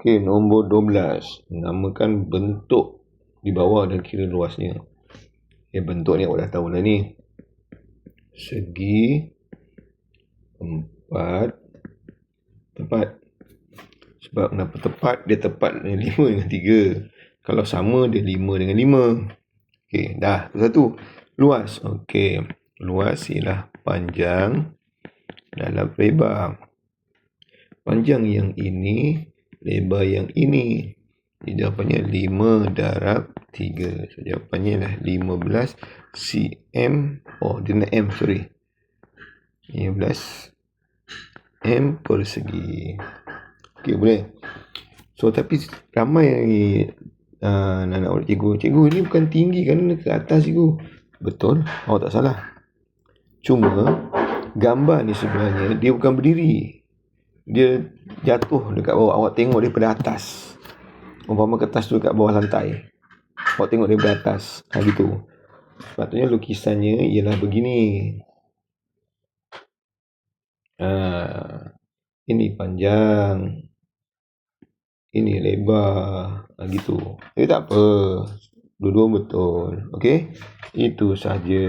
Okey, nombor 12. Namakan bentuk di bawah dan kira luasnya. Bentuk ni awak dah tahu dah ni. Segi 4 tepat. Sebab kenapa tepat? Dia tepat dengan 5 dengan 3. Kalau sama, dia 5 dengan 5. Okey, dah. Satu. Luas. Okey. Luas ialah panjang dalam lebar. Panjang yang ini, lebar yang ini. Jadi jawapannya 5 darab 3. So, jawapannya adalah 15 cm. Oh, dia nak m, sorry. 15 m persegi. Okey, boleh. So, tapi ramai anak-anak oleh cikgu ni bukan tinggi kan, ke atas cikgu. Betul, awak tak salah. Cuma gambar ni sebenarnya dia bukan berdiri, dia jatuh dekat bawah. Awak tengok daripada atas. Umpama kertas tu dekat bawah lantai, awak tengok daripada atas. Gitu. Sepatutnya lukisannya ialah begini. Ini panjang, ini lebar. Gitu. Tapi tak apa, dua-dua betul. Okey, itu sahaja.